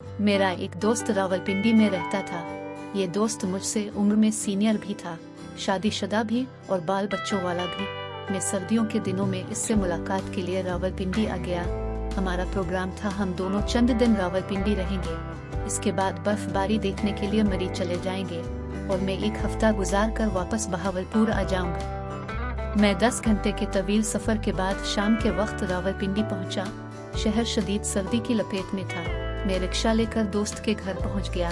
मेरा एक दोस्त रावलपिंडी में रहता था। ये दोस्त मुझसे उम्र में सीनियर भी था, शादीशुदा भी और बाल बच्चों वाला भी। मैं सर्दियों के दिनों में इससे मुलाकात के लिए रावलपिंडी आ गया। हमारा प्रोग्राम था हम दोनों चंद दिन रावलपिंडी रहेंगे, इसके बाद बर्फबारी देखने के लिए मरी चले जाएंगे और मैं एक हफ्ता गुजार कर वापस बहावलपुर आ जाऊंगा। मैं 10 घंटे के तवील सफर के बाद शाम के वक्त रावलपिंडी पहुंचा। शहर शदीद सर्दी की लपेट में था। मैं रिक्शा लेकर दोस्त के घर पहुंच गया।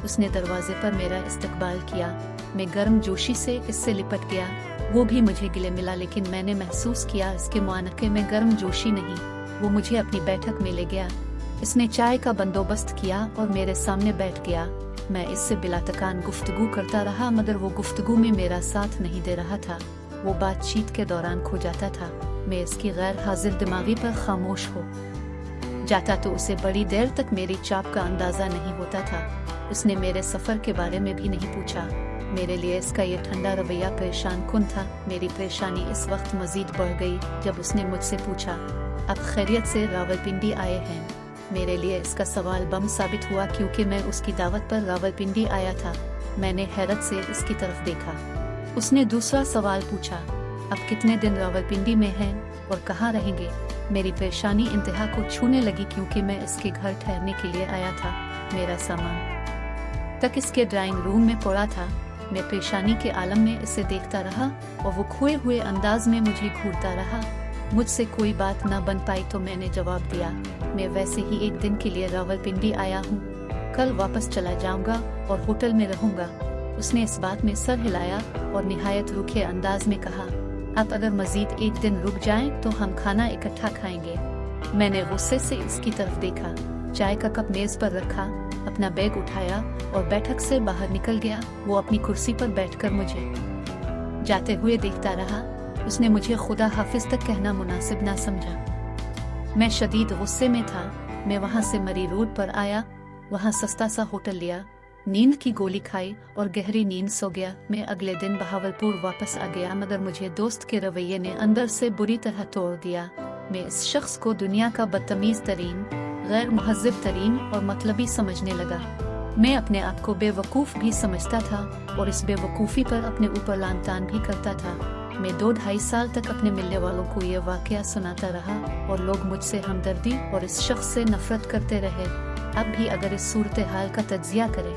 उसने दरवाजे पर मेरा इस्तकबाल किया। मैं गर्म जोशी से इससे लिपट गया। वो भी मुझे गिले मिला, लेकिन मैंने महसूस किया इसके मुआनके में गर्म जोशी नहीं। वो मुझे अपनी बैठक में ले गया। इसने चाय का बंदोबस्त किया और मेरे सामने बैठ गया। मैं इससे बिला तकान गुफ्तगू करता रहा, मगर वो गुफ्तगू में मेरा साथ नहीं दे रहा था। वो बातचीत के दौरान खो जाता था। मैं इसकी गैर हाजिर दिमागी पर खामोश हो जाता तो उसे बड़ी देर तक मेरी चाप का अंदाजा नहीं होता था। उसने मेरे सफर के बारे में भी नहीं पूछा। मेरे लिए इसका ये ठंडा रवैया परेशान कुन था। मेरी परेशानी इस वक्त मजीद बढ़ गई जब उसने मुझसे पूछा, आप खैरियत से रावलपिंडी आए हैं? मेरे लिए इसका सवाल बम साबित हुआ, क्योंकि मैं उसकी दावत पर रावलपिंडी आया था। मैंने हैरत से इसकी तरफ देखा। उसने दूसरा सवाल पूछा, अब कितने दिन रावलपिंडी में हैं और कहाँ रहेंगे? मेरी परेशानी इंतहा को छूने लगी, क्योंकि मैं इसके घर ठहरने के लिए आया था। मेरा सामान तक इसके ड्राइंग रूम में पड़ा था। मैं परेशानी के आलम में इसे देखता रहा और वो खोए हुए अंदाज में मुझे घूरता रहा। मुझसे कोई बात न बन पाई तो मैंने जवाब दिया, मैं वैसे ही एक दिन के लिए रावलपिंडी आया हूँ, कल वापस चला जाऊंगा और होटल में रहूंगा। उसने इस बात में सर हिलाया और निहायत रूखे अंदाज में कहा, आप अगर मजीद एक दिन रुक जाएं तो हम खाना इकट्ठा खाएंगे। मैंने गुस्से से इसकी तरफ देखा, चाय का कप मेज पर रखा, अपना बैग उठाया और बैठक से बाहर निकल गया। वो अपनी कुर्सी पर बैठकर मुझे जाते हुए देखता रहा। उसने मुझे खुदा हाफिज तक कहना मुनासिब ना समझा। मैं शदीद गुस्से में था। मैं वहाँ से मरी रोड पर आया, वहाँ सस्ता सा होटल लिया, नींद की गोली खाई और गहरी नींद सो गया। मैं अगले दिन बहावलपुर वापस आ गया, मगर मुझे दोस्त के रवैये ने अंदर से बुरी तरह तोड़ दिया। मैं इस शख्स को दुनिया का बदतमीज तरीन, गैर मुहज़्ज़ब तरीन और मतलबी समझने लगा। मैं अपने आप को बेवकूफ़ भी समझता था और इस बेवकूफ़ी पर अपने ऊपर लान तान भी करता था। मैं 2-2.5 साल तक अपने मिलने वालों को ये वाक़या सुनाता रहा और लोग मुझसे हमदर्दी और इस शख्स से नफरत करते रहे। अब भी अगर इस सूरत हाल का तज्जिया करें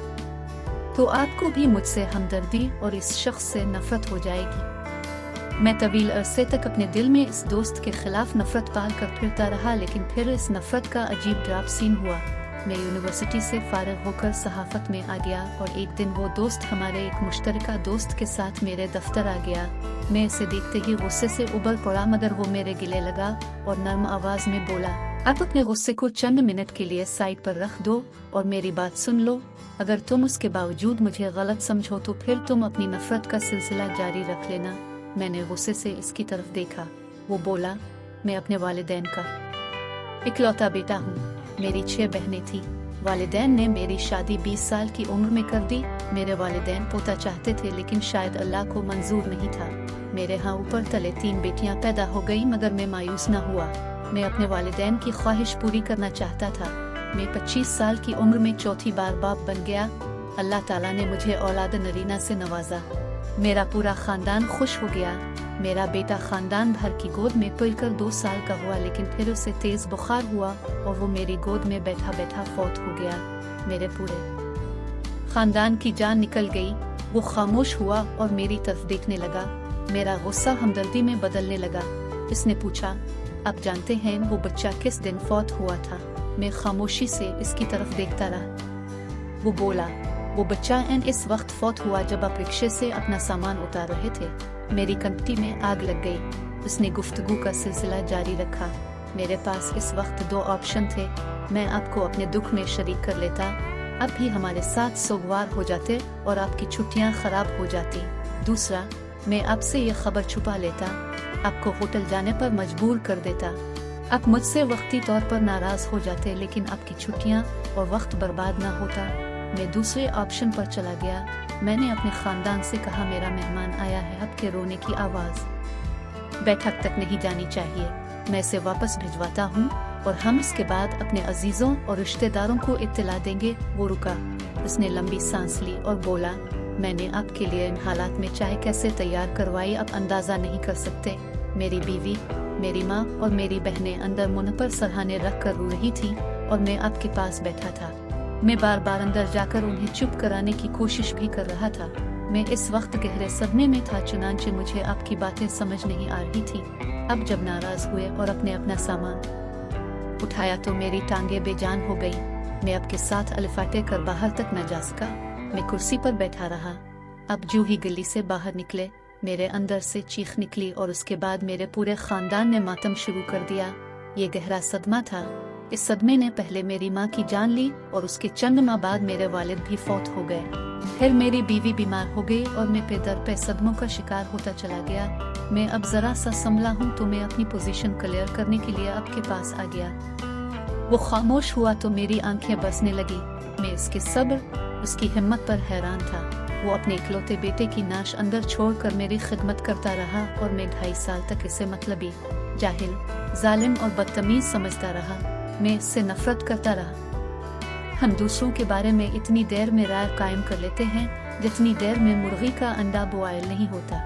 तो आपको भी मुझसे हमदर्दी और इस शख्स से नफरत हो जाएगी। मैं तवील अरसे तक अपने दिल में इस दोस्त के खिलाफ नफरत पाल कर फिरता रहा, लेकिन फिर इस नफरत का अजीब ड्रॉप सीन हुआ। मैं यूनिवर्सिटी से फारिग होकर सहाफत में आ गया और एक दिन वो दोस्त हमारे एक मुश्तरका दोस्त के साथ मेरे दफ्तर आ गया। मैं इसे देखते ही गुस्से से उबल पड़ा, मगर वो मेरे गिले लगा और नर्म आवाज में बोला, आप अपने गुस्से को चंद मिनट के लिए साइड पर रख दो और मेरी बात सुन लो। अगर तुम उसके बावजूद मुझे गलत समझो तो फिर तुम अपनी नफरत का सिलसिला जारी रख लेना। मैंने गुस्से से इसकी तरफ देखा। वो बोला, मैं अपने वालिदैन का इकलौता बेटा हूँ। मेरी 6 बहनें थी। वालिदैन ने मेरी शादी 20 साल की उम्र में कर दी। मेरे वालिदैन पोता चाहते थे, लेकिन शायद अल्लाह को मंजूर नहीं था। मेरे यहाँ ऊपर तले 3 बेटियाँ पैदा हो गई, मगर मैं मायूस न हुआ। मैं अपने वालिदैन की ख्वाहिश पूरी करना चाहता था। मैं 25 साल की उम्र में चौथी बार बाप बन गया। अल्लाह ताला ने मुझे औलाद नरीना से नवाजा। मेरा पूरा खानदान खुश हो गया। मेरा बेटा खानदान भर की गोद में पलकर 2 साल का हुआ, लेकिन फिर उसे तेज बुखार हुआ और वो मेरी गोद में बैठा बैठा फौत हो गया। मेरे पूरे खानदान की जान निकल गई। वो खामोश हुआ और मेरी तरफ देखने लगा। मेरा गुस्सा हमदर्दी में बदलने लगा। इसने पूछा, आप जानते हैं वो बच्चा किस दिन फौत हुआ था? मैं खामोशी से इसकी तरफ देखता रहा। वो बोला, वो बच्चा इस वक्त फौत हुआ जब आप रिक्शे से अपना सामान उतार रहे थे। मेरी कंपटी में आग लग गई। उसने गुफ्तगू का सिलसिला जारी रखा। मेरे पास इस वक्त 2 ऑप्शन थे। मैं आपको अपने दुख में शरीक कर लेता, अब भी हमारे साथ सोगवार हो जाते और आपकी छुट्टियां खराब हो जाती। दूसरा, मैं आपसे ये खबर छुपा लेता, आपको होटल जाने पर मजबूर कर देता। आप मुझसे वक्ती तौर पर नाराज हो जाते, लेकिन आपकी छुट्टियां और वक्त बर्बाद ना होता। मैं दूसरे ऑप्शन पर चला गया। मैंने अपने खानदान से कहा, मेरा मेहमान आया है, आपके रोने की आवाज बैठक तक नहीं जानी चाहिए। मैं इसे वापस भिजवाता हूँ और हम इसके बाद अपने अजीजों और रिश्तेदारों को इत्तला देंगे। वो रुका, उसने लंबी सांस ली और बोला, मैंने आपके लिए इन हालात में चाय कैसे तैयार करवाई आप अंदाजा नहीं कर सकते। मेरी बीवी, मेरी माँ और मेरी बहनें अंदर मुंह पर सरहाने रख कर रो रही थी और मैं आपके पास बैठा था। मैं बार बार अंदर जाकर उन्हें चुप कराने की कोशिश भी कर रहा था। मैं इस वक्त गहरे सदमे में था, चुनांचे मुझे आपकी बातें समझ नहीं आ रही थी। अब जब नाराज हुए और अपना सामान उठाया तो मेरी टांगे बेजान हो गई। मैं आपके साथ अलिफाटे कर बाहर तक न जा सका। मैं कुर्सी पर बैठा रहा। अब जो ही गली से बाहर निकले, मेरे अंदर से चीख निकली और उसके बाद मेरे पूरे खानदान ने मातम शुरू कर दिया। ये गहरा सदमा था। इस सदमे ने पहले मेरी माँ की जान ली और उसके चंद माह बाद मेरे वालिद भी फौत हो गए। फिर मेरी बीवी बीमार हो गई और मैं पे दर पे सदमों का शिकार होता चला गया। मैं अब जरा सा संभला हूँ तो मैं अपनी पोजीशन क्लियर करने के लिए आपके पास आ गया। वो खामोश हुआ तो मेरी आंखें बरसने लगी। मैं इसके सब्र, उसकी हिम्मत पर हैरान था। वो अपने इकलौते बेटे की नाश अंदर छोड़कर मेरी खिदमत करता रहा और मैं 2.5 साल तक इसे मतलबी, जाहिल, जालिम और बदतमीज समझता रहा। मैं इससे नफरत करता रहा। हम दूसरों के बारे में इतनी देर में राय कायम कर लेते हैं जितनी देर में मुर्गी का अंडा बॉयल नहीं होता।